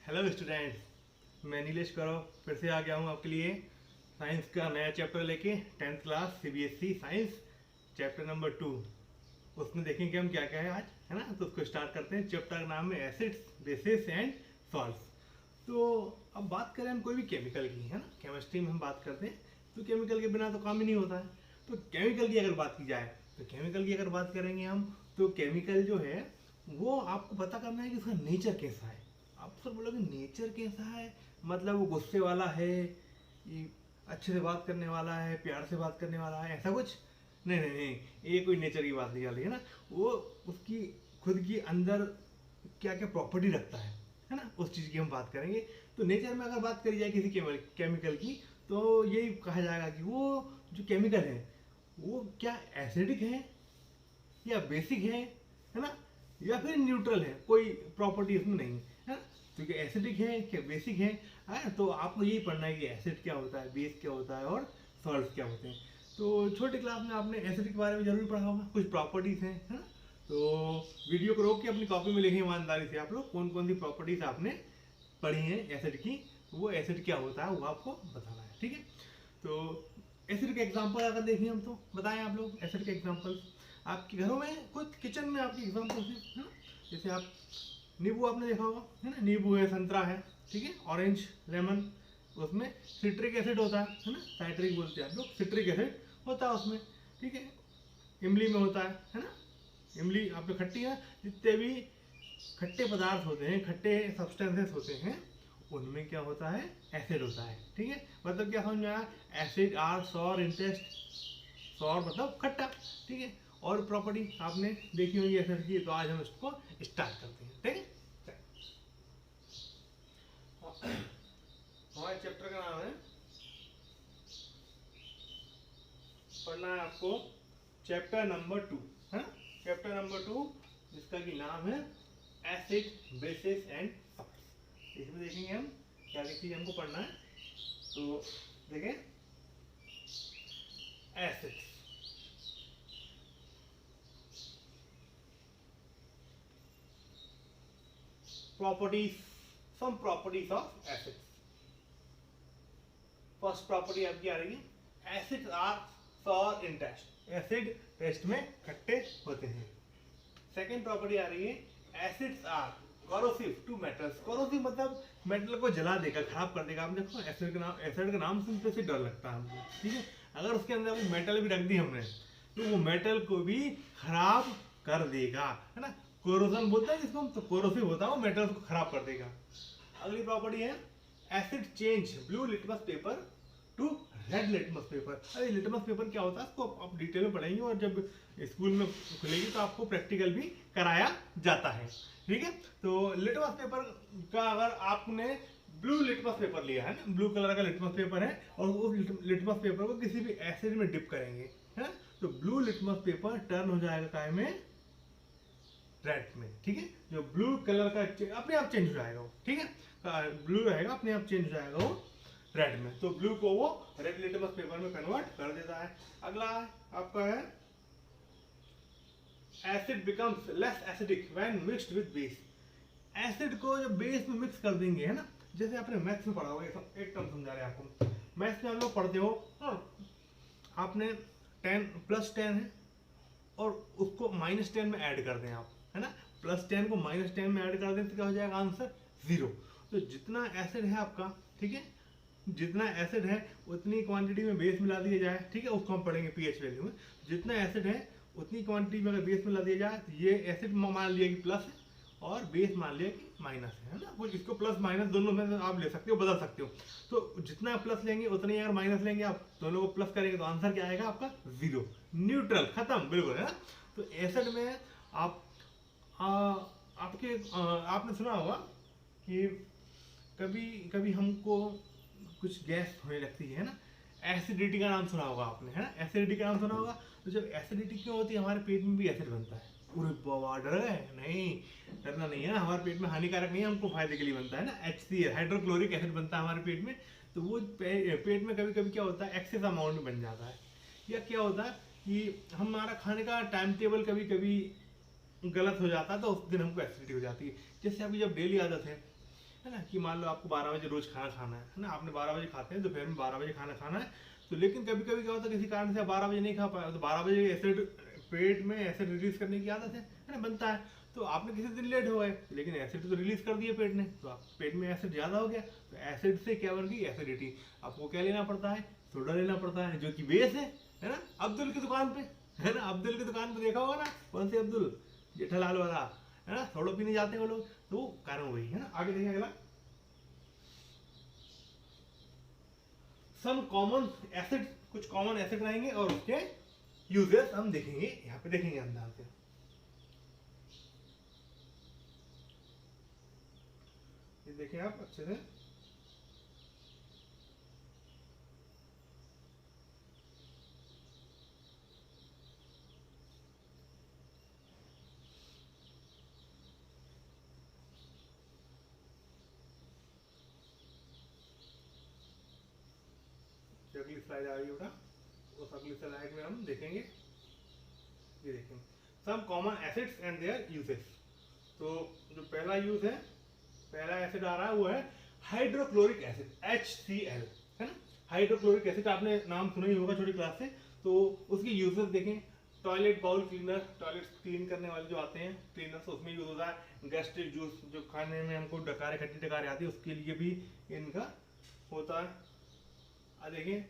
Hello students, मैं नीलेश करो फिर से आ गया हूँ आपके लिए साइंस का नया चैप्टर लेके। 10th class CBSE science chapter number 2। उसमें देखेंगे हम क्या क्या है आज, है ना। तो उसको स्टार्ट करते हैं। चैप्टर का नाम है एसिड्स, बेसिस एंड सॉल्ट्स। तो अब बात करें हम कोई भी केमिकल की, है ना। केमिस्ट्री में हम बात करते हैं तो केमिकल के बिना तो काम ही नहीं होता है। तो केमिकल की अगर बात की जाए तो केमिकल की अगर बात करेंगे हम तो केमिकल जो है वो आपको पता करना है कि उसका नेचर कैसा है। आप सब बोलोगे नेचर कैसा है, मतलब वो गुस्से वाला है, ये अच्छे से बात करने वाला है, प्यार से बात करने वाला है, ऐसा कुछ नहीं नहीं नहीं। ये कोई नेचर की बात नहीं चल रही है ना। वो उसकी खुद की अंदर क्या क्या प्रॉपर्टी रखता है ना, उस चीज़ की हम बात करेंगे। तो नेचर में अगर बात करी जाए किसी केमिकल की तो यही कहा जाएगा कि वो जो केमिकल है वो क्या एसिडिक है या बेसिक है ना, या फिर न्यूट्रल है, कोई प्रॉपर्टी उसमें नहीं है ना। क्योंकि एसिडिक है क्या बेसिक है, तो आपको यही पढ़ना है कि एसिड क्या होता है, बेस क्या होता है और सॉल्ट क्या होते हैं। तो छोटी क्लास में आपने एसिड के बारे में जरूर पढ़ा होगा, कुछ प्रॉपर्टीज हैं, है ना। तो वीडियो को रोक के अपनी कॉपी में लिखें ईमानदारी से आप लोग कौन कौन सी प्रॉपर्टीज आपने पढ़ी हैं एसिड की, वो एसिड क्या होता है वो आपको बताना है, ठीक है। तो एसिड के एग्जाम्पल अगर देखें हम तो बताएं आप लोग एसिड के एग्जाम्पल आपके घरों में, खुद किचन में आपके एग्जाम्पल है ना। जैसे आप नींबू आपने देखा होगा, है ना। नींबू है, संतरा है, ठीक है, ऑरेंज, लेमन, उसमें सिट्रिक एसिड होता है ना। साइट्रिक बोलते हैं आप लोग, सिट्रिक एसिड होता है उसमें, ठीक है। इमली में होता है ना। इमली आपने खट्टी है, जितने भी खट्टे पदार्थ होते हैं, खट्टे सब्सटेंसेस होते हैं, उनमें क्या होता है, एसिड होता है, ठीक है। मतलब क्या समझ में आया, acid are sour in taste. Sour मतलब खट्टा, ठीक है। और प्रॉपर्टी आपने देखी होगी एसिड की, तो आज हम इसको स्टार्ट करते हैं, ठीक है। हमारे चैप्टर का नाम है, पढ़ना है आपको चैप्टर नंबर 2, है ना। चैप्टर नंबर 2 जिसका कि नाम है एसिड, बेसिस एंड सॉल्ट्स। इसमें देखेंगे हम क्या क्या चीज हमको पढ़ना है। तो देखें, acid, properties, some properties of acid. First property आपकी आ रही है, acid are sour in taste. Acid taste में खट्टे होते हैं। सेकेंड प्रॉपर्टी आ रही है, acids are corrosive to metals. Corrosive मतलब मेटल को जला देगा, खराब कर देगा। आप देखो एसिड का नाम सुनते से डर लगता है हमको, ठीक है। अगर उसके अंदर वो मेटल भी रख दी हमने तो वो मेटल को भी खराब कर देगा, है ना। कोरोजन बोलते हैं जिसको हम, तो कोरोसिव होता है वो मेटल को खराब कर देगा। अगली प्रॉपर्टी है, acid change blue litmus paper to red litmus paper. अरे लिटमस पेपर क्या होता है उसको आप डिटेल में पढ़ेंगे, और जब स्कूल में खुलेगी तो आपको प्रैक्टिकल भी कराया जाता है, ठीक है। तो लिटमस पेपर का अगर आपने ब्लू लिटमस पेपर लिया है ना, ब्लू कलर का लिटमस पेपर है, और उस लिटमस पेपर को किसी भी एसिड में डिप करेंगे, है ना, तो ब्लू लिटमस पेपर टर्न हो जाएगा काय में, रेड में, ठीक है। जो ब्लू कलर का अपने आप चेंज हो जाएगा वो, ठीक है। ब्लू रहेगा अपने आप चेंज हो जाएगा वो रेड में, तो ब्लू को वो रेड लिटमस पेपर में कन्वर्ट कर देता है। अगला आपका है, acid becomes less acidic when mixed with base. Acid को जब बेस में मिक्स कर देंगे, है ना, जैसे आपने मैथ्स में पढ़ा होगा, एक टर्म समझा रहे हैं आपको। मैथ्स में आप लोग पढ़ते हो, आपने 10 + 10 है और उसको -10 में ऐड कर दें आप, है ना। +10 को -10 में ऐड कर दें तो क्या हो जाएगा, आंसर 0। तो जितना एसिड है आपका, ठीक है, जितना एसिड है उतनी क्वांटिटी में बेस मिला दिया जाए, ठीक है, उसको हम पढ़ेंगे पीएच वैल्यू में। जितना एसिड है उतनी क्वांटिटी में अगर बेस मिला दिया जाए तो ये एसिड मान लिया कि प्लस है और बेस मान लिया कि माइनस है ना। कुछ इसको प्लस माइनस दोनों में आप ले सकते हो, बदल सकते हो। तो जितना प्लस लेंगे उतनी अगर माइनस लेंगे, आप दोनों को प्लस करेंगे तो आंसर क्या आएगा आपका, 0, न्यूट्रल, खत्म, बिल्कुल, है ना। तो एसिड में आप आपने सुना होगा कि कभी कभी हमको कुछ गैस होने लगती है ना, एसिडिटी का नाम सुना होगा आपने, है ना। एसिडिटी का नाम सुना होगा। तो जब एसिडिटी क्यों होती है, हमारे पेट में भी एसिड बनता है। अरे बाबा, डर गए? नहीं, डरना नहीं है ना। हमारे पेट में हानिकारक नहीं है, हमको फायदे के लिए बनता है ना। HCl हाइड्रोक्लोरिक एसिड बनता है हमारे पेट में। तो वो पेट में कभी कभी क्या होता है, एक्सेस अमाउंट में बन जाता है, या क्या होता है कि हमारा खाने का टाइम टेबल कभी कभी गलत हो जाता है, तो उस दिन हमको एसिडिटी हो जाती है। जैसे अभी जब डेली आदत है है ना, कि मान लो आपको 12 बजे रोज खाना खाना है ना, आपने 12 बजे खाते हैं, दोपहर में 12 बजे खाना खाना है, तो लेकिन कभी कभी क्या होता है किसी कारण से 12 बजे नहीं खा पाए, तो 12 बजे एसिड पेट में एसिड रिलीज करने की आदत है ना, बनता है। तो आपने किसी दिन लेट हो गए, लेकिन एसिड तो रिलीज कर दिया पेट ने, तो आप पेट में एसिड ज्यादा हो गया, तो एसिड से क्या बन गई एसिडिटी। आपको क्या लेना पड़ता है, सोडा लेना पड़ता है, जो कि बेस है ना, अब्दुल की दुकान पे, है ना, अब्दुल की दुकान पे देखा होगा ना, कौन से अब्दुल, जेठालाल वाला, है ना, सोडा पीने जाते हैं वो लोग, तो कारण वही है ना। आगे देखिए अगला, सम कॉमन एसिड, कुछ कॉमन एसिड रहेंगे और उसके यूजेस हम देखेंगे, यहाँ पे देखेंगे अंदाज से। ये देखें आप अच्छे से, अगली स्लाइड आ रही है बेटा, उस अगली स्लाइड में हम देखेंगे, ये देखेंगे some common acids and their uses. तो जो पहला यूज है, पहला एसिड आ रहा है वो है हाइड्रोक्लोरिक एसिड, HCl, है ना। हाइड्रोक्लोरिक एसिड आपने नाम सुना ही होगा छोटी क्लास से। तो उसके यूजेस देखें, toilet bowl cleaner, toilet clean करने वाले जो आते हैं क्लीनर्स, उसमें यूज होता है। गैस्ट्रिक जूस, जो खाने में हमको डकारे, खट्टी डकारे आती है, उसके लिए भी इनका होता है। देखिए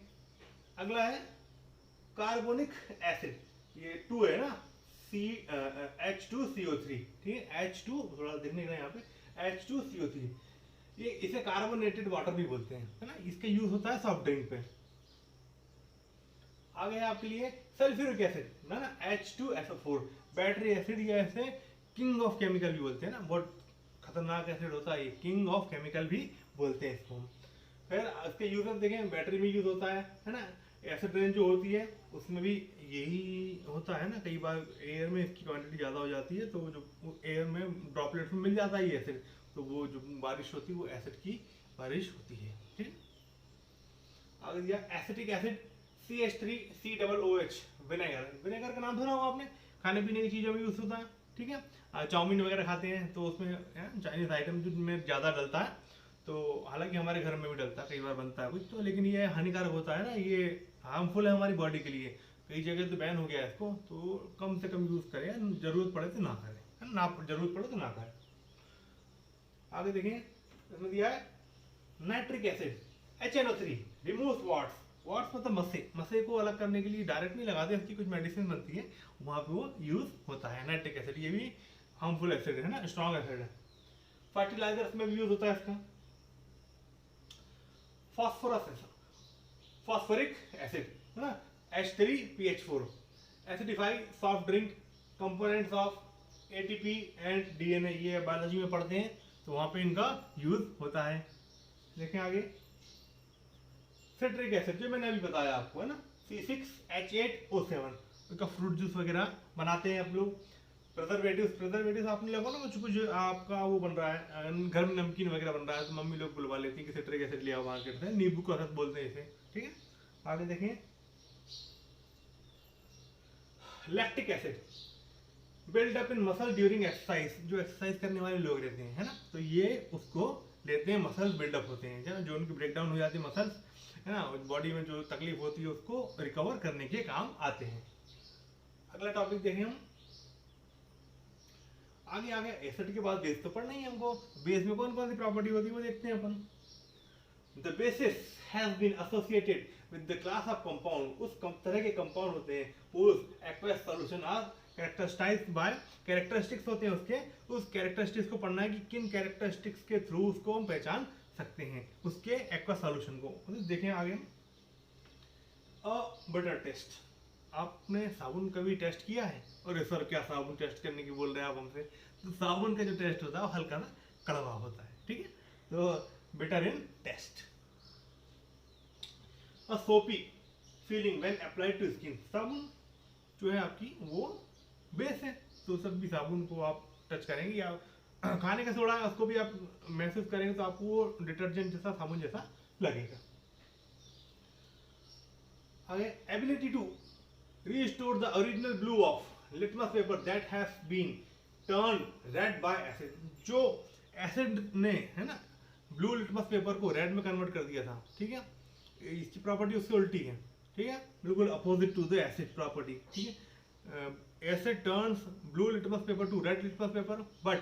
अगला है कार्बोनिक एसिड, ये 2 है ना, H2CO3, ठीक है, H2 थोड़ा देखने का यहाँ पे, H2CO3, ये इसे कार्बोनेटेड वाटर भी बोलते हैं, है ना। इसका यूज होता है सॉफ्ट ड्रिंक पे। आगे है आपके लिए सल्फ्यूरिक एसिड, ना H2SO4, बैटरी एसिड, या ऐसे किंग ऑफ केमिकल भी बोलते हैं ना, बहुत खतरनाक एसिड होता है ये, किंग ऑफ केमिकल भी बोलते हैं इसको। फिर इसके यूजेस देखें, बैटरी में यूज होता है ना। एसिड रेन जो होती है उसमें भी यही होता है ना, कई बार एयर में इसकी क्वांटिटी ज़्यादा हो जाती है, तो जो एयर में ड्रॉपलेट्स में मिल जाता है ये एसिड, तो वो जो बारिश होती है वो एसिड की बारिश होती है, ठीक। आगे दिया acetic acid, CH3COOH, vinegar, vinegar का नाम सुना होगा आपने, खाने पीने की चीज़ों में यूज होता है, ठीक है। चाउमीन वगैरह खाते हैं तो उसमें चाइनीज आइटम में ज़्यादा डलता है, तो हालांकि हमारे घर में भी डलता है, कई बार बनता है कुछ तो, लेकिन ये हानिकारक होता है ना, ये हार्मफुल है हमारी बॉडी के लिए, कई जगह तो बैन हो गया है इसको, तो कम से कम यूज करें, जरूरत पड़े तो ना करें, ना जरूरत पड़े तो ना करें। आगे देखें, इसमें दिया है nitric acid, HNO3, remove warts, warts मतलब मस्से, मस्से को अलग करने के लिए डायरेक्ट नहीं लगाते, इसकी कुछ मेडिसिन बनती है, वहां पे वो यूज होता है नाइट्रिक एसिड, ये भी हार्मफुल एसिड है ना, स्ट्रॉन्ग एसिड है। फर्टिलाइजर्स में भी यूज होता है इसका। फॉस्फोरस, फॉस्फोरिक एसिड, है ना, H3PH4, acidify soft drink, components of ATP and DNA, ये बायोलॉजी में पढ़ते हैं, तो वहां पे इनका यूज होता है। देखें आगे, सिट्रिक एसिड जो मैंने अभी बताया आपको, है ना, C6H8O7, उसका फ्रूट जूस वगैरह बनाते हैं आप लोग। प्रिजर्वेटिव्स, प्रिजर्वेटिव्स आपने लगा ना, कुछ आपका वो बन रहा है घर में, नमकीन वगैरह बन रहा है, तो मम्मी लोग बुलवा लेती है कि सिट्रिक एसिड ले आओ मार्केट से, नींबू का रस बोलते हैं इसे, ठीक है। आगे देखें, lactic acid, build up in muscle during exercise, जो एक्सरसाइज करने वाले लोग रहते हैं, है ना, तो ये उसको लेते हैं, मसल्स बिल्डअप होते हैं, है ना, जो उनकी ब्रेकडाउन हो जाती है मसल्स, है ना, बॉडी में जो तकलीफ होती है उसको रिकवर करने के काम आते हैं। अगला टॉपिक देखें हम, आगे आगे एसिड के बाद बेस तो पढ़ना ही है हमको, बेस में कौन कौन सी प्रॉपर्टी होती है वो देखते हैं अपन। The basis has been associated with the class of compound, उस तरह के कंपाउंड होते हैं, whose aqueous solution are characterized by, characteristics होते हैं उसके, उस कैरेक्टरिस्टिक्स को पढ़ना है कि किन कैरेक्टरिस्टिक्स के थ्रू उसको हम पहचान सकते हैं, उसके एक्वा सॉल्यूशन को। देखें आगे, अ बटर टेस्ट, आपने साबुन कभी टेस्ट किया है? और सर क्या साबुन टेस्ट करने की बोल रहे हैं आप हमसे, तो साबुन का जो टेस्ट होता है वो हल्का ना कड़वा होता है, ठीक है, तो better in taste. A soapy feeling when applied to skin, साबुन जो है आपकी वो बेस है, तो सब भी साबुन को आप टच करेंगे, या खाने का सोडा है उसको भी आप महसूस करेंगे, तो आपको वो डिटर्जेंट जैसा, साबुन जैसा लगेगा। आगे, ability to restore the original blue of litmus paper that has been turned red by acid, जो एसिड ने, है ना, ब्लू लिटमस पेपर को रेड में कन्वर्ट कर दिया था, ठीक है। इसकी प्रॉपर्टी उसकी उल्टी है, ठीक है, बिल्कुल opposite to the acid property, ठीक है। Acid turns blue litmus paper to red litmus paper, but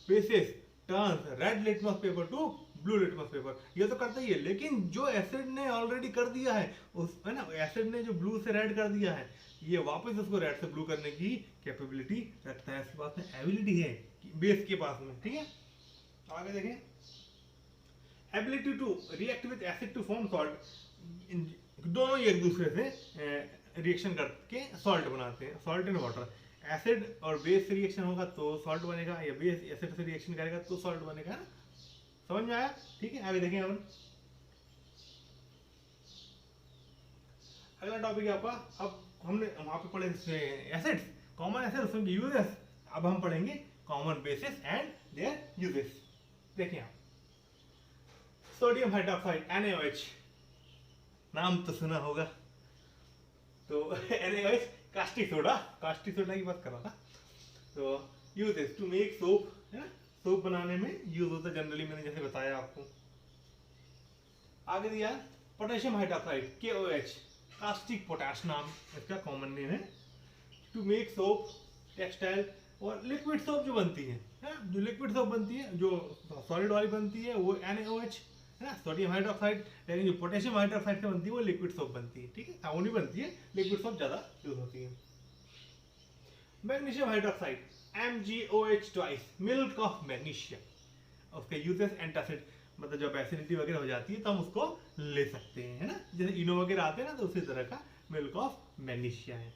bases turns red litmus paper to blue litmus paper. ये तो करता ही है, लेकिन जो एसिड ने ऑलरेडी कर दिया है उस, है ना, एसिड ने जो ब्लू से रेड कर दिया है, ये वापस उसको रेड से ब्लू करने की कैपेबिलिटी रखता है, इसके पास में एबिलिटी है बेस के पास में, ठीक है। आगे देखें, ability to react with acid to form salt, दोनों ही एक दूसरे से रिएक्शन करके सॉल्ट बनाते हैं, सॉल्ट एंड वाटर। एसिड और बेस से रिएक्शन होगा तो सॉल्ट बनेगा, या बेस एसिड से रिएक्शन करेगा तो सॉल्ट बनेगा, ना, समझ में आया, ठीक है। आगे देखें अपन अगला टॉपिक है आपका, अब हमने वहां पे पढ़े एसिड्स, कॉमन एसिड्स, उनके यूजेस, अब हम पढ़ेंगे common basis and their uses. देखिए आप, सोडियम हाइड्रोक्साइड NaOH, नाम तो सुना होगा, तो NaOH कास्टिक सोडा की बात कर रहा था। तो यूजेस टू मेक सोप, है ना, सोप बनाने में यूज होता है जनरली, मैंने जैसे बताया आपको। आगे दिया potassium hydroxide KOH, caustic potash नाम इसका कॉमन नेम है। टू मेक सोप, टेक्सटाइल और लिक्विड सोप जो बनती है, जो लिक्विड सोप बनती है, जो सॉलिड वाली बनती है वो NaOH, है ना, सोडियम हाइड्रोक्साइड। लेकिन जो पोटेशियम हाइड्रोक्साइड से बनती है वो लिक्विड सोप बनती है, ठीक है, साबुन बनती है, लिक्विड सोप ज्यादा यूज होती है। Magnesium hydroxide MgOH twice, milk of magnesium, उसके यूजेस एंटासिड, मतलब जब एसिडिटी वगैरह हो जाती है तो हम उसको ले सकते हैं, है ना, जैसे इनो वगैरह आते हैं ना, तो उसी तरह का मिल्क ऑफ मैग्नीशिया है।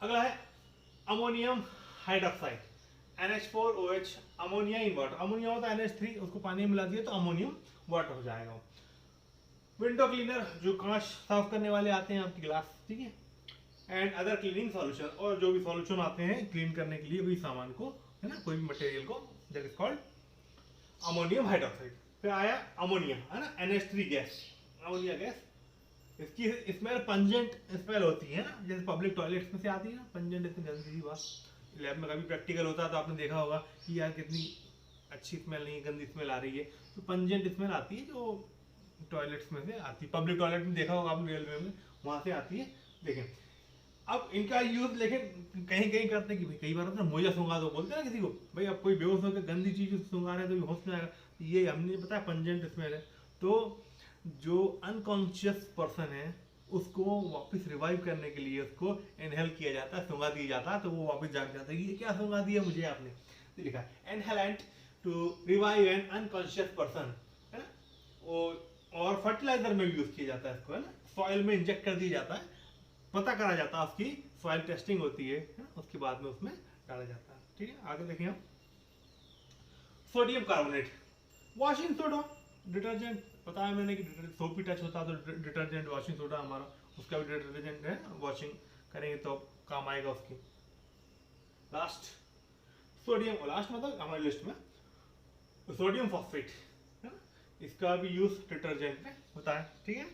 अगला है ammonium hydroxide NH4OH, ammonia in water, ammonia होता है NH3, उसको पानी में मिला दिया तो अमोनियम वाटर हो जाएगा। विंडो क्लीनर, जो कांच साफ करने वाले आते हैं आपकी ग्लास, ठीक है, एंड अदर क्लीनिंग सॉल्यूशन, और जो भी सॉल्यूशन आते हैं क्लीन करने के लिए कोई सामान को, है ना, कोई भी मटेरियल को, that is called ammonium hydroxide. फिर आया अमोनिया, है ना, NH3 गैस, अमोनिया गैस, इसकी स्मेल पंजेंट स्मेल होती है ना, जैसे पब्लिक टॉयलेट्स में से आती है ना पंजेंट, इतनी गंदी बात, लैब में कभी प्रैक्टिकल होता है तो आपने देखा होगा कि यार कितनी अच्छी स्मेल नहीं, गंदी स्मेल आ रही है, तो पंजेंट स्मेल आती है जो टॉयलेट्स में से आती है, पब्लिक टॉयलेट में देखा होगा आपने, रेलवे में वहां से आती है। देखें अब इनका यूज, लेकिन कहीं कहीं करते हैं कि भाई कई बार होता है मोजा सूंघा दो, बोलते हैं ना किसी को, भाई अब कोई बेहोश होकर गंदी चीज सूंघा रहे हैं तो होश में आएगा, ये हमने बताया पंजेंट स्मेल है। तो जो अनकॉन्शियस पर्सन है उसको वापस रिवाइव करने के लिए उसको इनहेल किया जाता है, सूंघा दिया जाता है, तो वो वापस जाग जाता है कि ये क्या सूंघा दिया मुझे आपने, तो लिखा inhalant to revive an unconscious person, है ना, वो, और फर्टिलाइजर में यूज किया जाता है इसको, है ना, सॉइल में इंजेक्ट कर दिया जाता है, पता करा जाता है, उसकी सॉइल टेस्टिंग होती है ना, उसके बाद में उसमें डाला जाता है, ठीक है। आगे देखिए आप, sodium carbonate, washing soda, detergent, बताया मैंने कि सोप भी टच होता है तो डिटर्जेंट, वॉशिंग सोडा हमारा उसका भी डिटर्जेंट है, वॉशिंग करेंगे तो काम आएगा उसकी। लास्ट सोडियम, लास्ट मतलब हमारी लिस्ट में सोडियम फॉस्फेट, है ना, इसका भी यूज डिटर्जेंट में होता है, ठीक है।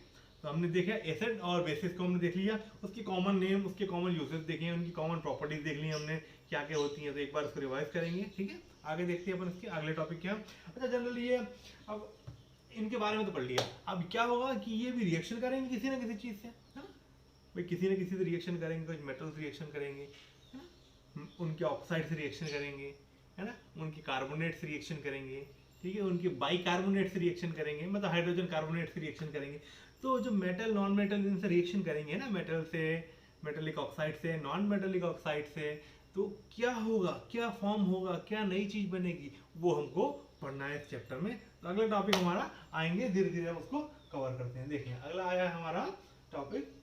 तो हमने देखा एसिड और बेसिस को हमने देख लिया, उसकी कॉमन नेम, उसके कॉमन यूजेस देखे, उनकी कॉमन प्रॉपर्टीज देख ली हमने क्या क्या होती हैं, तो एक बार उसको रिवाइज करेंगे, ठीक है। आगे देखते हैं अपन इसके अगले टॉपिक क्या। अच्छा जनरली ये अब इनके बारे में तो पढ़ लिया, अब क्या होगा कि ये भी रिएक्शन करेंगे किसी ना किसी चीज से, है ना, भाई किसी ना किसी से रिएक्शन करेंगे, कुछ मेटल से रिएक्शन करेंगे, है ना, उनके ऑक्साइड से रिएक्शन करेंगे, है ना, उनके कार्बोनेट से रिएक्शन करेंगे, ठीक है, उनके बाइकार्बोनेट से रिएक्शन करेंगे, मतलब हाइड्रोजन कार्बोनेट से रिएक्शन करेंगे। तो जो मेटल नॉन मेटल इनसे रिएक्शन करेंगे ना, मेटल से, मेटेलिक ऑक्साइड से, नॉन मेटेलिक ऑक्साइड से, तो क्या होगा, क्या फॉर्म होगा, क्या नई चीज बनेगी, वो हमको पढ़ना है इस चैप्टर में। तो अगला टॉपिक हमारा आएंगे, धीरे धीरे हम उसको कवर करते हैं। देखिए अगला आया हमारा topic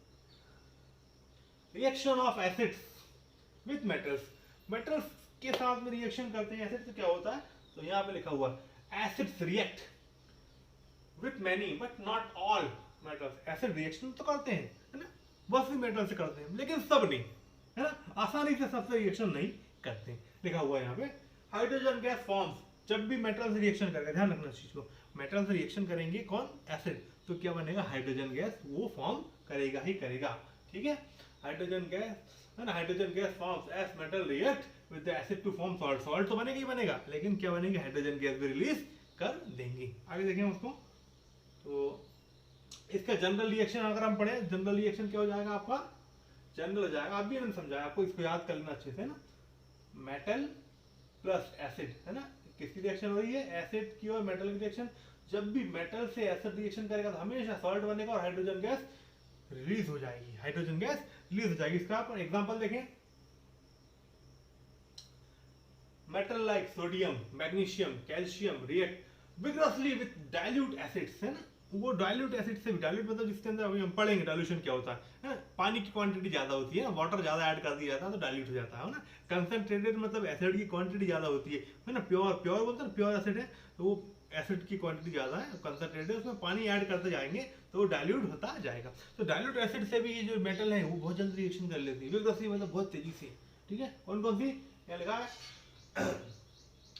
reaction of acids with metals, metals के साथ में रिएक्शन करते हैं एसिड, तो क्या होता है, तो यहाँ पे लिखा हुआ acids react with many but not all metals, acid reaction तो करते हैं, है ना, बहुत सी मेटल से करते हैं, लेकिन सब नहीं, है ना, आसानी से सबसे रिएक्शन नहीं करते। लिखा हुआ है यहाँ पे हाइड्रोजन गैस फॉर्म्स, जब भी मेटल से रिएक्शन करेगा, ध्यान रखना इस चीज को, मेटल से रिएक्शन करेंगे कौन, एसिड, तो क्या बनेगा, हाइड्रोजन गैस वो फॉर्म करेगा ही करेगा, ठीक है। हाइड्रोजन गैस, है ना, hydrogen gas forms as metal react with the acid to form salt. Salt तो बनेगा ही बनेगा, लेकिन क्या बनेगी, हाइड्रोजन गैस भी रिलीज कर देंगी। आगे देखें उसको। तो इसका जनरल रिएक्शन अगर हम पढ़े, जनरल रिएक्शन क्या हो जाएगा आपका, जनरल हो जाएगा, अभी मैंने समझाया आपको, इसको याद कर लेना अच्छे से ना। मेटल प्लस एसिड है ना, किसकी रिएक्शन हो रही है, एसिड की और मेटल की रिएक्शन। जब भी मेटल से एसिड रिएक्शन करेगा तो हमेशा सॉल्ट बनेगा और हाइड्रोजन गैस रिलीज हो जाएगी, हाइड्रोजन गैस रिलीज हो जाएगी। इसका आप एग्जांपल देखें, metal like sodium, magnesium, calcium react vigorously with dilute acids है ना। वो डाइल्यूट एसिड से, डाइल्यूट मतलब जिसके अंदर अभी हम पढ़ेंगे डाइल्यूशन क्या होता है ना, पानी की क्वांटिटी ज्यादा होती है ना, वाटर ज्यादा ऐड कर दिया जाता है तो डाइल्यूट हो जाता है ना। कंसंट्रेटेड मतलब एसिड की क्वांटिटी ज्यादा होती है ना। प्योर प्योर बोलते हैं, प्योर एसिड है तो वो एसिड की क्वांटिटी ज्यादा है, कंसंट्रेटेड, उसमें पानी ऐड करते जाएंगे तो वो डाइल्यूट होता जाएगा। तो डाइल्यूट एसिड से भी ये जो मेटल है वो बहुत जल्दी रिएक्शन कर लेती है, विग्रसली मतलब बहुत तेजी से। ठीक है, कौन कौन सी क्या लिखा है,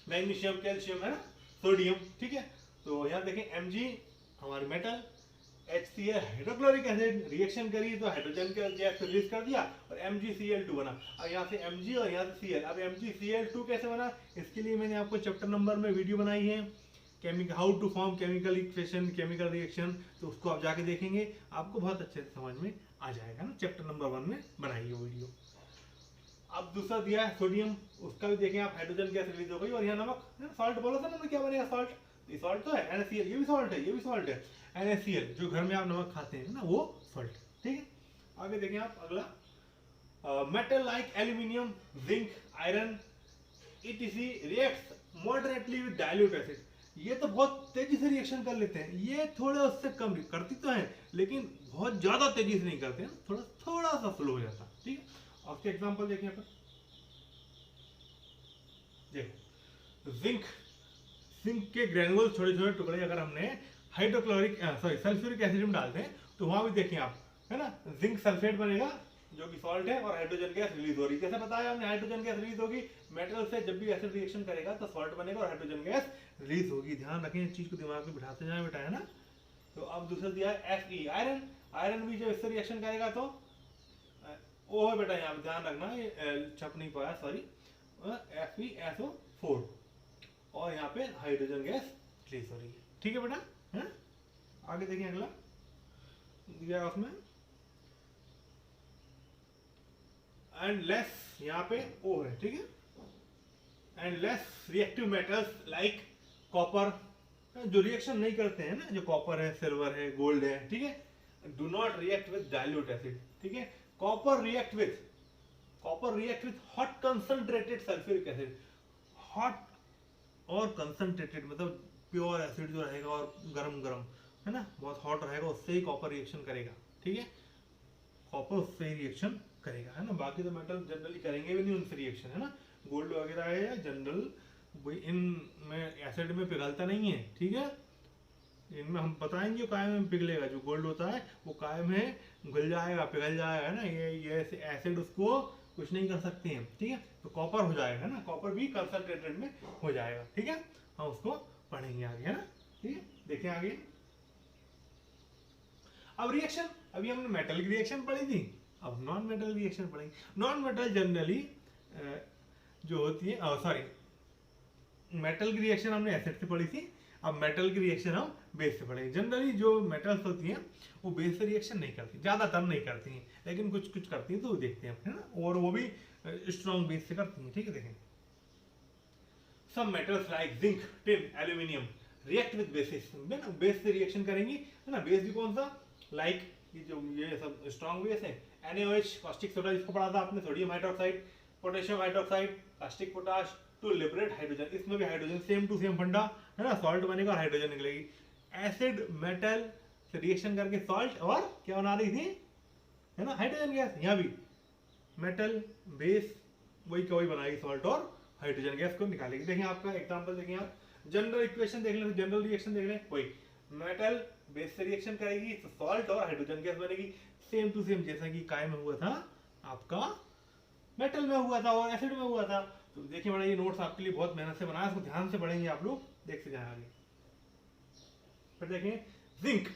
मैग्नीशियम, कैल्शियम है ना, सोडियम। ठीक है, तो यहाँ देखें Mg हमारी metal, HCl hydrochloric acid reaction करी तो हाइड्रोजन का गैस रिलीज कर दिया और MgCl2 बना। अब यहाँ से Mg और यहाँ से Cl, अब MgCl2 कैसे बना, इसके लिए मैंने आपको चैप्टर नंबर में वीडियो बनाई है, chemical how to form chemical equation, chemical reaction, तो उसको आप जाके देखेंगे, आपको बहुत अच्छे से समझ में आ जाएगा ना। चैप्टर नंबर 1 में बनाई है वीडियो। अब दूसरा दिया है सोडियम, उसका भी देखें आप, हाइड्रोजन गैस रिलीज हो गई। और यहाँ नमक, सॉल्ट बोला था ना, क्या बनेगा, सॉल्ट। ये सॉल्ट तो है, NaCl, ये भी सॉल्ट है, ये भी सॉल्ट है, NaCl जो घर में आप नमक खाते हैं ना, वो सॉल्ट। ठीक है, आगे देखें आप अगला, metal like aluminium, zinc, iron ETC reacts moderately with dilute acid. ये तो बहुत तेजी से रिएक्शन कर लेते हैं, ये थोड़े उससे कम करती तो है लेकिन बहुत ज्यादा तेजी से नहीं करते हैं, थोड़ा थोड़ा सा स्लो हो जाता। ठीक है, उसके एग्जांपल देखिए यहाँ पर, देखो जिंक, जिंक के ग्रेनुअल छोटे छोटे टुकड़े अगर हमने हाइड्रोक्लोरिक सल्फ्यूरिक एसिड में डालते हैं तो वहां भी देखें आप, है ना, जिंक सल्फेट बनेगा जो कि सॉल्ट है और हाइड्रोजन गैस रिलीज हो रही है। कैसे बताया हमने, हाइड्रोजन गैस रिलीज होगी, मेटल से जब भी एसिड रिएक्शन करेगा तो सॉल्ट बनेगा और हाइड्रोजन गैस रिलीज होगी। ध्यान रखें, इस चीज को दिमाग में बिठाते जाए बेटा, है ना। तो अब दूसरा दिया है Fe आयरन, आयरन भी जब इससे रिएक्शन करेगा तो ओ है बेटा, यहाँ ध्यान रखना, ये छप नहीं पाया, सॉरी, FeSO4 और यहाँ पे हाइड्रोजन गैस रिलीज हो रही है। ठीक है बेटा, है। आगे देखिए अगला दिया उसमें, एंड लेस, यहाँ पे O है, ठीक है, and less reactive metals like copper, जो रिएक्शन नहीं करते हैं ना, जो कॉपर है, सिल्वर है, गोल्ड है, ठीक है, do not react with dilute acid. ठीक है, copper react with hot concentrated sulphuric acid. Hot और कंसंट्रेटेड मतलब प्योर एसिड जो रहेगा और गरम गरम, है ना, बहुत हॉट रहेगा, उससे ही कॉपर रिएक्शन करेगा। ठीक है, कॉपर उससे ही रिएक्शन करेगा, है ना। बाकी तो मेटल जनरली करेंगे भी नहीं उनसे रिएक्शन, है ना। गोल्ड वगैरह है या जनरल इनमें एसिड में पिघलता नहीं है। ठीक है, इनमें हम बताएंगे कायम में पिघलेगा, जो गोल्ड होता है वो कायम है, घुल जाएगा, पिघल जाएगा, है ना। ये एसिड उसको कुछ नहीं कर सकते हैं। ठीक है, तो कॉपर हो जाएगा, है ना, कॉपर भी कंसंट्रेटेड में हो जाएगा। ठीक है, हम उसको पढ़ेंगे आगे, है ना। ठीक है, देखें आगे। अब रिएक्शन, अभी हमने मेटल की रिएक्शन पढ़ी थी, अब नॉन मेटल रिएक्शन पढ़ेंगे। नॉन मेटल जनरली जो होती है, सॉरी, मेटल की रिएक्शन हमने एसिड से पढ़ी थी, अब मेटल की रिएक्शन हम बेस से पढ़ेंगे। जनरली जो मेटल्स होती हैं वो बेस से रिएक्शन नहीं करती, ज्यादातर नहीं करती हैं, लेकिन कुछ कुछ करती हैं तो देखते हैं, है ना, और वो भी स्ट्रॉन्ग बेस से करती हैं। ठीक है, देखें, some metals like zinc, tin, aluminium react with bases, है ना, बेस से रिएक्शन करेंगी, है ना। बेस भी कौन सा, लाइक ये सब स्ट्रॉन्ग बेस है, NaOH कास्टिक सोडा जिसको पढ़ा था आपने, sodium hydroxide, potassium hydroxide, caustic potash to liberate hydrogen, इसमें भी हाइड्रोजन सेम टू सेम फंडा, है ना, सॉल्ट बनेगा और हाइड्रोजन निकलेगी। एसिड मेटल से रिएक्शन करके सॉल्ट और क्या बना रही थी, है ना, हाइड्रोजन गैस। यहाँ भी मेटल बेस वही का वही बनाएगी, सॉल्ट और हाइड्रोजन गैस को निकालेगी। देखिए आपका एग्जांपल देखें आप, जनरल इक्वेशन देख लें, जनरल रिएक्शन देख लें, वही मेटल बेस से रिएक्शन करेगी तो सॉल्ट और हाइड्रोजन गैस बनेगी, सेम टू सेम जैसा कि काय में हुआ था, आपका मेटल में हुआ था और एसिड में हुआ था। तो देखिए बड़ा, ये नोट्स आपके लिए बहुत मेहनत से बनाया, इसको ध्यान से पढ़ेंगे आप लोग, देखते जाए आगे। फिर देखें जिंक,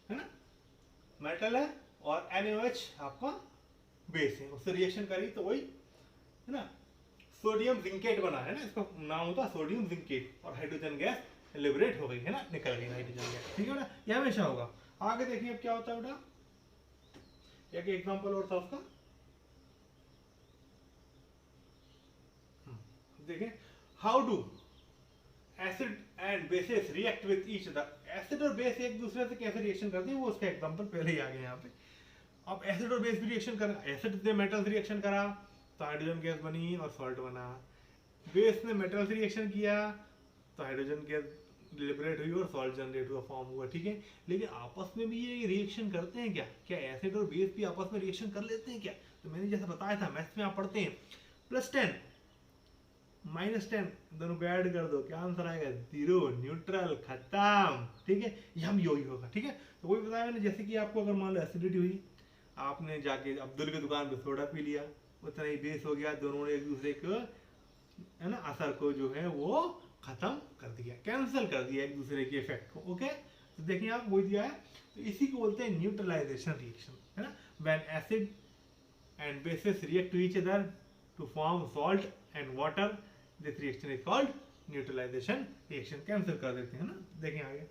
है ना, मेटल है और NaOH आपका बेस है, उससे रिएक्शन करी तो वही, है ना, सोडियम जिंकेट बना है ना, इसका नाम होता है सोडियम जिंकेट, और हाइड्रोजन गैस लिबरेट हो गई है ना, निकल गई हाइड्रोजन गैस, ठीक है बेटा, ये हमेशा होगा। आगे देखिए अब क्या होता है बेटा, एक एग्जांपल और था उसका, देखिए, how do acid and bases react with each other, acid और बेस एक दूसरे से कैसे रिएक्शन करते हैं वो उसका एग्जांपल पहले ही आ गया यहाँ पे। अब एसिड और बेस भी रिएक्शन कर, एसिड ने मेटल से रिएक्शन करा तो हाइड्रोजन गैस बनी और सॉल्ट बना, बेस ने मेटल से रिएक्शन किया तो हाइड्रोजन गैस लिबरेट हुई और सॉल्ट जनरेट हुआ, फॉर्म हुआ, ठीक है। लेकिन आपस में भी ये रिएक्शन करते हैं क्या, क्या एसिड और बेस भी आपस में रिएक्शन कर लेते हैं क्या? तो मैंने जैसा बताया था मैथ्स में आप पढ़ते हैं +10 -10 दोनों को ऐड कर दो, क्या आंसर आएगा 0, न्यूट्रल, खत्म, ठीक है। ये हम यही होगा, ठीक है। तो वही बताया मैंने, जैसे कि आपको अगर मान लो एसिडिटी हुई, आपने जाके अब्दुल की दुकान पे सोडा पी लिया, उतना ही बेस हो गया, दोनों ने एक दूसरे को है ना असर को जो है वो खत्म कर दिया, कैंसिल कर दिया एक दूसरे के इफेक्ट को, ओके। तो देखिए आप वही दिया है, तो इसी को बोलते हैं न्यूट्रलाइजेशन रिएक्शन, है ना। When acid and bases react to each other to form salt and water, this reaction is called neutralisation reaction, cancel कर देते हैं ना। देखिए आगे,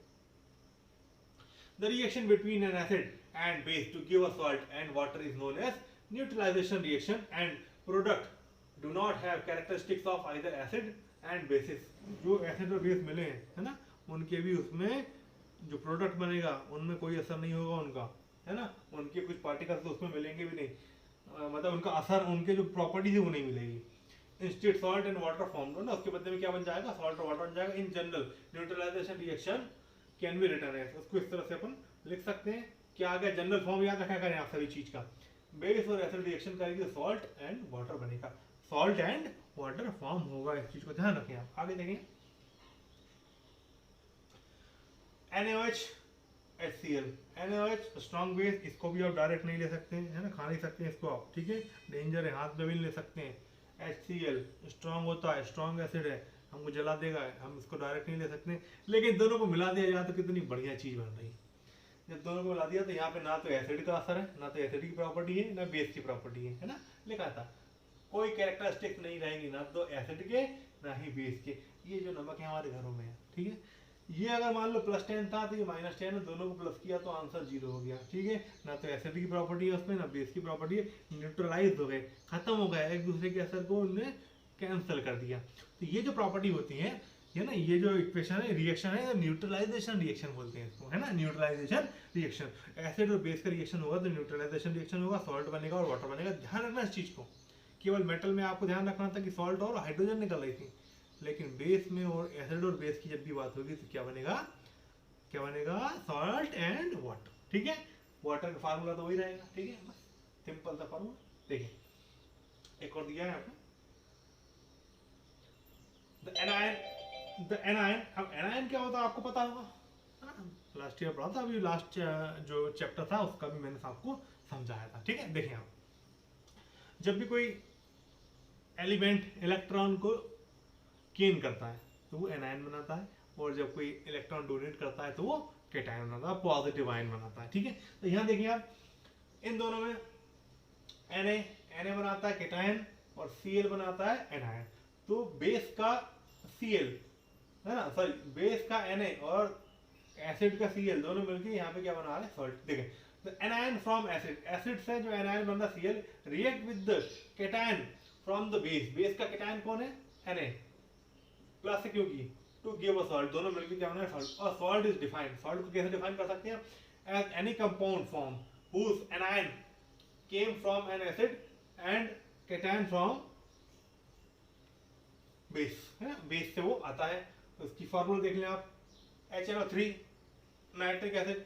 the reaction between an acid and base to give a salt and water is known as neutralization reaction, and product do not have characteristics of either acid and basis। जो acid और base मिले हैं है ना, उनके भी उसमें जो प्रोडक्ट बनेगा उनमें कोई असर नहीं होगा उनका, है ना, उनके कुछ पार्टिकल्स तो उसमें मिलेंगे भी नहीं, मतलब उनका असर, उनके जो प्रॉपर्टीज है वो नहीं मिलेगी। Instead salt and water form ना, उसके बदले में क्या बन जाएगा, सॉल्ट और वाटर बन जाएगा। In general neutralisation reaction can be written as, उसको इस तरह से अपन लिख सकते हैं। क्या आ गया, जनरल फॉर्म याद रखा करें आप सभी चीज का, बेस और एसिड रिएक्शन करेगी तो सॉल्ट एंड वाटर बनेगा, सॉल्ट एंड वाटर फॉर्म होगा, इस चीज को ध्यान रखें आप। आगे देखें, NaOH HCl, NaOH strong base, इसको भी आप डायरेक्ट नहीं ले सकते हैं, है ना, खा नहीं सकते हैं इसको आप, ठीक है, डेंजर है, हाथ में भी नहीं ले सकते हैं। HCl स्ट्रॉन्ग होता है, स्ट्रॉन्ग एसिड है, हमको जला देगा, हम इसको डायरेक्ट नहीं ले सकते, लेकिन दोनों को मिला दिया जाए तो कितनी बढ़िया चीज बन रही है। जब दोनों को मिला दिया तो यहाँ पे ना तो एसिड का असर है, ना तो एसिड की प्रॉपर्टी है, ना बेस की प्रॉपर्टी है ना, लिखा था कोई कैरेक्टरिस्टिक नहीं रहेंगी, ना तो एसिड के ना ही बेस के। ये जो नमक है हमारे घरों में है, ठीक है, ये अगर मान लो +10 था तो ये -10 है, दोनों को प्लस किया तो आंसर 0 हो गया, ठीक है। ना तो एसिड की प्रॉपर्टी है उसमें, ना बेस की प्रॉपर्टी है, न्यूट्रलाइज हो गए, खत्म हो गया, एक दूसरे के असर को उन्होंने कैंसिल कर दिया। तो ये जो प्रॉपर्टी होती है ना, ये जो इक्वेशन है, रिएक्शन है, न्यूट्रलाइजेशन रिएक्शन बोलते हैं इसको, है ना, न्यूट्रलाइजेशन रिएक्शन। एसिड और बेस का रिएक्शन होगा तो न्यूट्रलाइजेशन रिएक्शन होगा, सॉल्ट बनेगा और वाटर बनेगा। ध्यान रखना इस चीज को, केवल मेटल में आपको ध्यान रखना था कि सॉल्ट और हाइड्रोजन निकल रही थी, लेकिन बेस में और एसिड और बेस की जब भी बात होगी तो क्या बनेगा, क्या बनेगा, सॉल्ट एंड वाटर, ठीक है। वाटर का फार्मूला तो वही रहेगा, ठीक है, बस सिंपल सा फार्मूला। देखिए एक और दिया है आपको, द एनायन। अब एनायन क्या होता है आपको पता होगा, लास्ट ईयर पढ़ा था, अभी लास्ट जो चैप्टर था उसका भी मैंने आपको समझाया था, ठीक है। देखिए आप, जब भी कोई एलिमेंट इलेक्ट्रॉन को गेन करता है तो वो एनायन बनाता है, और जब कोई इलेक्ट्रॉन डोनेट करता है तो वो कैटायन बनाता है, पॉजिटिव आयन बनाता है, ठीक है। तो यहाँ देखिए आप, इन दोनों में Na बनाता है कैटायन और Cl बनाता है एनायन। तो बेस का Cl है ना, सॉरी बेस का Na और एसिड का Cl दोनों मिलकर यहाँ पे क्या बना रहे हैं, सॉल्ट। देखिए, the anion from acid, acid से जो एनायन बन रहा Cl react with the cation from the base, base का कैटायन कौन है, Na, प्लस से क्यों की, टू गिव अ सॉल्ट, दोनों मिलकर क्या बना है, सॉल्ट। और सॉल्ट इज डिफाइंड, सॉल्ट को कैसे डिफाइन कर सकते हैं, as any compound form whose anion came from an acid and cation from base, है ना, बेस से वो आता है। तो उसकी फॉर्मूला देख लें आप, HNO3 नाइट्रिक एसिड,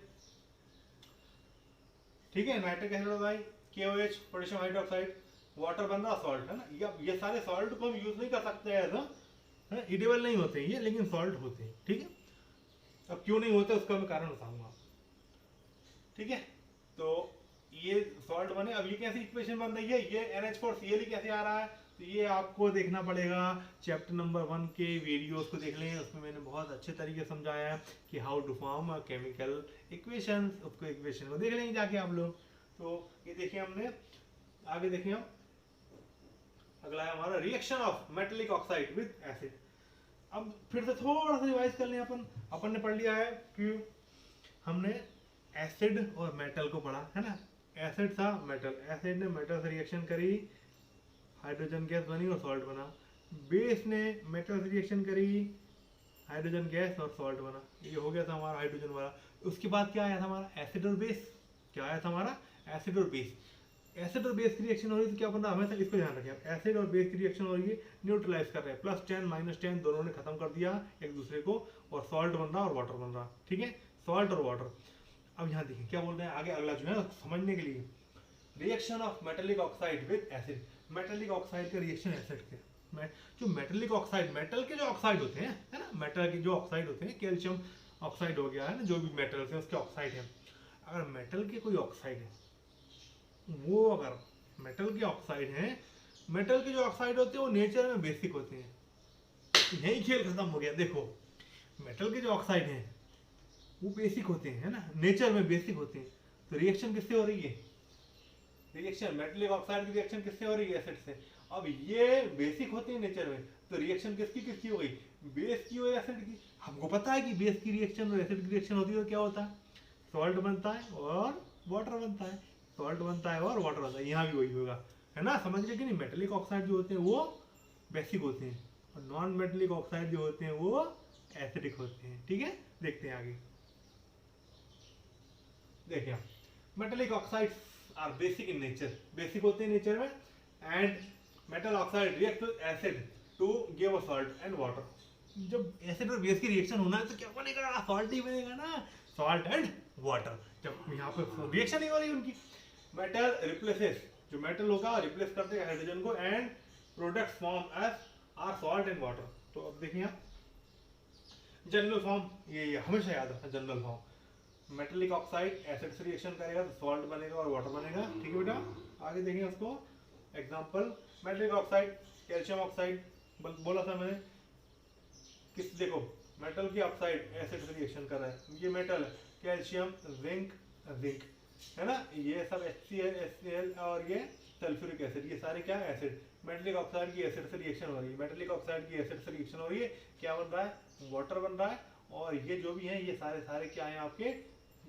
ठीक है, नाइट्रिक एसिड होता है, KOH पोटेशियम हाइड्रोक्साइड, वाटर बन रहा सॉल्ट, है ना। ये सारे सॉल्ट को हम यूज नहीं कर सकते हैं, इडिबल नहीं होते ये, लेकिन सॉल्ट होते हैं, ठीक है। अब क्यों नहीं होते उसका मैं कारण बताऊंगा, ठीक है। तो ये सॉल्ट बने, अब ये कैसी इक्वेशन बन रही है, ये NH4Cl कैसे आ रहा है, तो ये आपको देखना पड़ेगा, चैप्टर नंबर 1 के वीडियोस को देख लें, उसमें मैंने बहुत अच्छे तरीके से समझाया है कि how to form a chemical equation, उसको इक्वेशन को देख लेंगे जाके आप लोग। तो ये देखिए हमने, आगे देखिए हम, अगला है हमारा reaction of metallic oxide with acid. अब फिर से थोड़ा सा रिवाइज कर लें। अपन ने पढ़ लिया है कि हमने एसिड और मेटल को पढ़ा है ना। एसिड था मेटल, एसिड ने मेटल से रिएक्शन करी, हाइड्रोजन गैस बनी और सॉल्ट बना। बेस ने मेटल से रिएक्शन करी, हाइड्रोजन गैस और सॉल्ट बना। ये हो गया था हमारा हाइड्रोजन वाला। उसके बाद क्या आया था हमारा एसिड और बेस। क्या आया था हमारा एसिड और बेस। एसिड और बेस की रिएक्शन हो रही थी, क्या बन रहा है हमेशा इसको ध्यान रखें। एसिड और बेस की रिएक्शन हो रही है, न्यूट्रलाइज कर रहे हैं, +10 -10 दोनों ने खत्म कर दिया एक दूसरे को, और सॉल्ट बन रहा और वाटर बन रहा। ठीक है, सॉल्ट और वाटर। अब यहाँ देखिए क्या बोल रहे हैं आगे, अगला जो है समझने के लिए, reaction of metallic oxide with acid. Metallic oxide का रिएक्शन एसिड के, जो मेटेलिक ऑक्साइड, मेटल के जो ऑक्साइड होते हैं है ना, मेटल के जो ऑक्साइड होते हैं, कैल्शियम ऑक्साइड हो गया है ना, जो भी मेटल्स हैं उसके ऑक्साइड है। अगर मेटल के कोई ऑक्साइड है, वो अगर मेटल के ऑक्साइड हैं, मेटल के जो ऑक्साइड होते हैं वो नेचर में बेसिक होते हैं। यही खेल खत्म हो गया। देखो मेटल के जो ऑक्साइड हैं वो बेसिक होते हैं है ना, नेचर में बेसिक होते हैं। तो रिएक्शन किससे हो रही है, रिएक्शन मेटेलिक ऑक्साइड की रिएक्शन किससे हो रही है, एसिड से। अब ये बेसिक होते हैं नेचर में, तो रिएक्शन किसकी हो गई, बेस की और एसिड की। हमको पता है कि बेस की रिएक्शन और एसिड की रिएक्शन होती है तो क्या होता है, सॉल्ट बनता है और वाटर बनता है, सॉल्ट बनता है और वाटर बनता है। यहाँ भी वही होगा है ना, समझ गए कि नहीं। मेटेलिक ऑक्साइड जो होते हैं वो बेसिक होते हैं, और नॉन मेटेलिक ऑक्साइड जो होते हैं वो एसिडिक होते हैं। ठीक है, देखते हैं आगे। देखिए metallic oxides are basic in nature, basic होते हैं नेचर में, and metal oxide react with acid to give a salt and water. जब एसिड और बेस की रिएक्शन होना है तो क्या बनेगा, सॉल्ट ही बनेगा ना, सॉल्ट एंड वाटर। जब यहाँ पे रिएक्शन ही हो रही है उनकी, मेटल रिप्लेसेस, जो मेटल होगा रिप्लेस कर देगा हाइड्रोजन को, and products form as are salt and water. तो अब देखिए आप जनरल फॉर्म, ये हमेशा याद रखना general form, metallic oxide acid से रिएक्शन करेगा तो सॉल्ट बनेगा और वाटर बनेगा। ठीक है बेटा, आगे देखेंगे उसको। Example, metallic oxide calcium oxide बोला था मैंने, किस देखो मेटल की ऑक्साइड एसिड से रिएक्शन कर रहा है, ये मेटल कैल्शियम जिंक जिंक है ना, ये सब HCl HCl और ये सल्फ्यूरिक एसिड, ये सारे क्या है एसिड। मेटेलिक ऑक्साइड की एसिड से रिएक्शन हो रही है, मेटेलिक ऑक्साइड की एसिड से रिएक्शन हो रही है, क्या बन रहा है, वाटर बन रहा है, और ये जो भी है ये सारे क्या है आपके,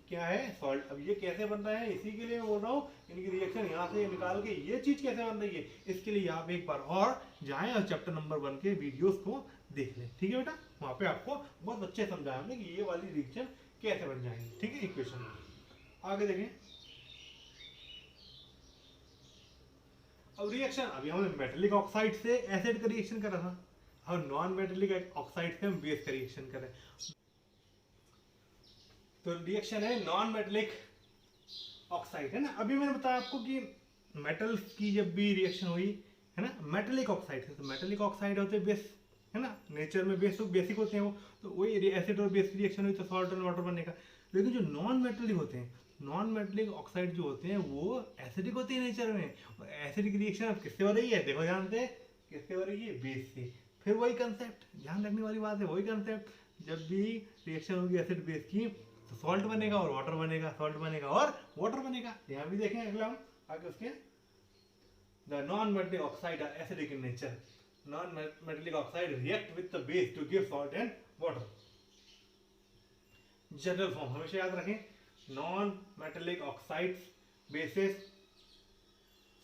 क्या है, सॉल्ट। अब ये कैसे बन रहा है, इसी के लिए मैं बोल रहा हूँ, इनकी रिएक्शन यहाँ से निकाल के ये चीज कैसे बन रही है, इसके लिए आप एक बार और जाएं और चैप्टर नंबर 1 के वीडियोस को देख लें। ठीक है बेटा, वहाँ पे आपको बहुत अच्छे समझाया हमने कि ये वाली रिएक्शन कैसे बन जाएंगी। ठीक है, इक्वेशन आगे देखें। अब रिएक्शन, अभी हमने मेटेलिक ऑक्साइड से एसिड का रिएक्शन करा था, अब नॉन मेटेलिक ऑक्साइड से हम बेस का रिएक्शन कर रहे हैं। तो रिएक्शन है नॉन मेटेलिक ऑक्साइड है ना। अभी मैंने बताया आपको कि मेटल्स की जब भी रिएक्शन हुई है ना मेटेलिक ऑक्साइड से, तो मेटेलिक ऑक्साइड होते हैं बेस है ना, नेचर में बेसिक होते हैं वो, तो वही एसिड और बेस की रिएक्शन हुई तो सॉल्ट और वाटर बनेगा। लेकिन जो नॉन मेटेलिक होते हैं, नॉन मेटेलिक ऑक्साइड जो होते हैं वो एसिडिक होते हैं नेचर में, और एसिडिक रिएक्शन अब किससे हो रही है, देखो ध्यान से, किससे हो रही है, बेस से। फिर वही कंसेप्ट ध्यान रखने वाली बात है, वही कंसेप्ट, जब भी रिएक्शन होगी एसिड बेस की तो सॉल्ट बनेगा और वाटर बनेगा, सॉल्ट बनेगा और वाटर बनेगा। यहाँ भी देखें अगला हम आगे उसके, the non metallic oxide are acidic in nature, non metallic oxide react with the base to give salt and water. General form हमेशा याद रखें, non metallic oxides bases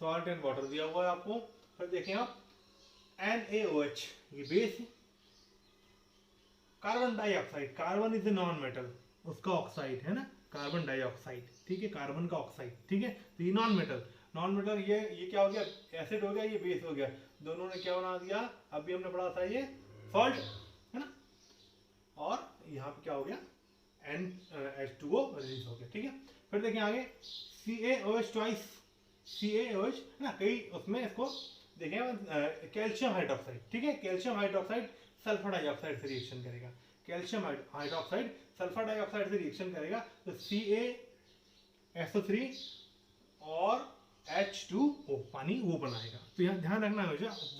salt and water दिया हुआ है आपको। फिर देखें आप NaOH, ये बेस है, carbon dioxide, carbon is a non metal, उसका ऑक्साइड है ना, कार्बन डाइऑक्साइड। ठीक है, कार्बन का ऑक्साइड। ठीक है, तो ये नॉन मेटल, नॉन मेटल ये क्या हो गया, एसिड हो गया, ये बेस हो गया, दोनों ने क्या बना दिया, अभी हमने पढ़ा था ये सॉल्ट है ना, और यहाँ पे क्या हो गया H2O रिलीज हो गया। ठीक है, फिर देखें आगे CaOH ट्वाइस, CaOH है ना, कई उसमें इसको देखें कैल्शियम हाइड्रोक्साइड। ठीक है, कैल्शियम हाइड्रोक्साइड सल्फर डाइऑक्साइड से रिएक्शन करेगा, कैल्शियम हाइड्रोक्साइड सल्फर डाइऑक्साइड से रिएक्शन करेगा तो CaSO3 और H2O पानी वो बनाएगा। तो यहाँ ध्यान रखना है,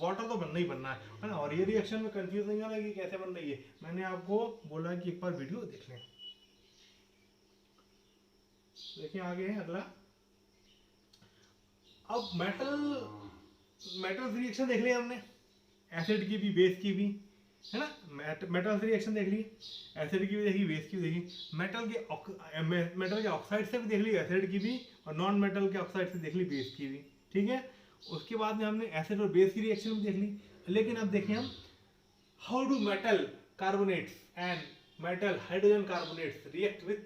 वाटर तो बनना ही बनना है ना। और ये रिएक्शन में कंफ्यूज नहीं होना कि कैसे बन रही है, मैंने आपको बोला कि एक बार वीडियो देख लें। देखिए आगे है अगला। अब मेटल मेटल्स रिएक्शन देख लिया हमने, एसिड की भी बेस की भी, है ना। मेटल्स रिएक्शन देख ली, एसिड की भी देखी, बेस की भी देखी। मेटल के ऑक्साइड से भी देख ली एसिड की भी, और नॉन मेटल के ऑक्साइड से देख ली बेस की भी, ठीक है। उसके बाद में हमने एसिड और बेस की रिएक्शन भी देख ली। लेकिन अब देखें हम, how do metal carbonates and metal hydrogen carbonates react with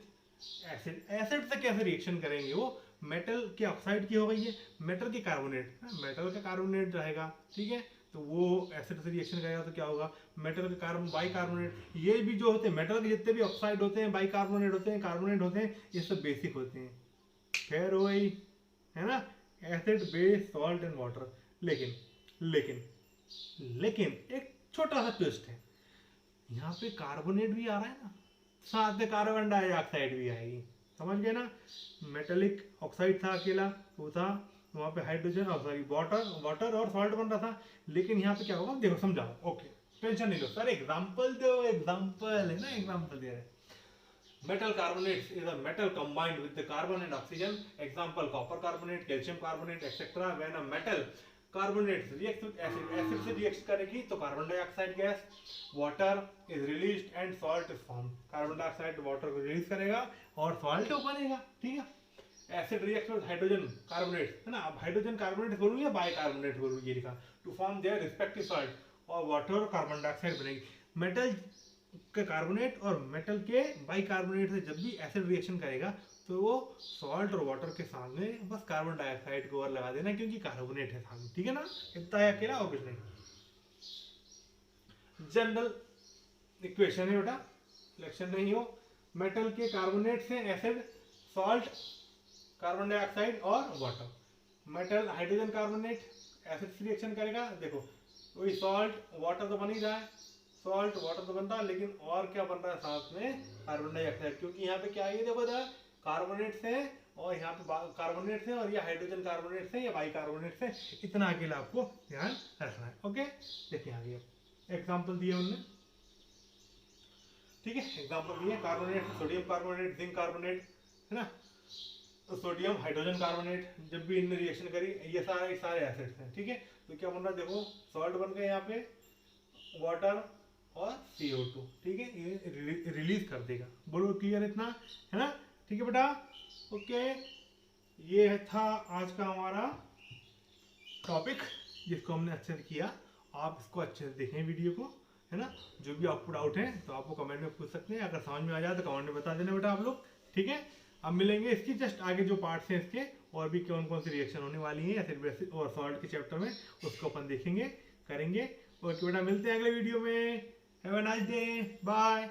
acid. Acid से कैसे रिएक्शन करेंगे, वो मेटल के ऑक्साइड की हो गई है, मेटल के कार्बोनेट, मेटल का कार्बोनेट रहेगा, ठीक है। तो वो एसिड से रिएक्शन करेगा तो क्या होगा, मेटल के कार्बन बाई कार्बोनेट। ये भी जो होते हैं मेटल के जितने भी ऑक्साइड होते हैं, बाई कार्बोनेट होते हैं, कार्बोनेट होते हैं, ये सब बेसिक होते हैं। खैर वही है ना, acid base salt and water. लेकिन लेकिन लेकिन एक छोटा सा ट्विस्ट है, यहाँ पे कार्बोनेट भी आ रहा है ना, साथ में कार्बन डाइऑक्साइड भी आएगी, समझ गए ना। मेटेलिक ऑक्साइड था अकेला, वो था, वहाँ पे हाइड्रोजन और सॉरी वाटर और सॉल्ट बन रहा था। लेकिन यहाँ पे क्या होगा, देखो समझाओ, ओके टेंशन नहीं लो सर, एग्जांपल दो, एग्जांपल है ना, एग्जांपल दे रहे हैं। Metal carbonates is a metal combined with the carbon and oxygen. Example: copper carbonate, calcium carbonate, etc. When a metal carbonate reacts with acid, acid से react करेगी तो carbon dioxide gas, water is released and salt is formed. Carbon dioxide water को release करेगा और salt बनेगा, ठीक है। Acid reacts with hydrogen carbonate, है ना। अब hydrogen carbonate बोलूँ या bicarbonate बोलूँ, ये लिखा, to form their respective salt, और water और carbon dioxide बनेगी। मेटल के कार्बोनेट और मेटल के बाइकार्बोनेट से जब भी एसिड रिएक्शन करेगा तो वो सॉल्ट और वाटर के सामने बस कार्बन डाइऑक्साइड को और लगा देना, क्योंकि कार्बोनेट है सामने, ठीक है ना। इतना है अकेला, और कुछ नहीं। जनरल इक्वेशन है बेटा, इलेक्शन नहीं हो। मेटल के कार्बोनेट से एसिड, सॉल्ट, कार्बन डाइऑक्साइड और water. Metal hydrogen carbonate acid से रिएक्शन करेगा, देखो वही सॉल्ट वाटर तो बन ही रहा है, सॉल्ट वाटर तो बनता है, लेकिन और क्या बन रहा है साथ में, कार्बन डाइऑक्साइड, क्योंकि यहाँ पे क्या है, ये देखो कार्बोनेट से, और यहाँ पे कार्बोनेट से, और ये हाइड्रोजन कार्बोनेट से या बाइकार्बोनेट से। इतना अकेला आपको ध्यान रखना है, ओके। देखिए आगे एग्जांपल दिए उन्होंने, ठीक है। एग्जांपल दिए carbonate, sodium carbonate, zinc carbonate, है ना। तो सोडियम हाइड्रोजन कार्बोनेट, जब भी इनने रिएक्शन करी, ये सारे एसिड्स हैं, ठीक है। तो क्या बन रहा है, देखो सॉल्ट बन गया यहाँ पे, वाटर और CO2, ठीक है, ये रिलीज कर देगा। बोलो क्लियर इतना, है ना, ठीक है बेटा, ओके। ये था आज का हमारा टॉपिक, जिसको हमने अच्छे से किया। आप इसको अच्छे से देखें वीडियो को, है ना। जो भी आपको डाउट है तो आपको कमेंट में पूछ सकते हैं, अगर समझ में आ जाए तो कमेंट में बता देना बेटा आप लोग, ठीक है। अब मिलेंगे इसकी जस्ट आगे जो पार्ट्स हैं इसके, और भी कौन कौन सी रिएक्शन होने वाली है एसिड बेसिस और सॉल्ट के चैप्टर में, उसको अपन देखेंगे, करेंगे। ओके बेटा, मिलते हैं अगले वीडियो में। Have a nice day, bye.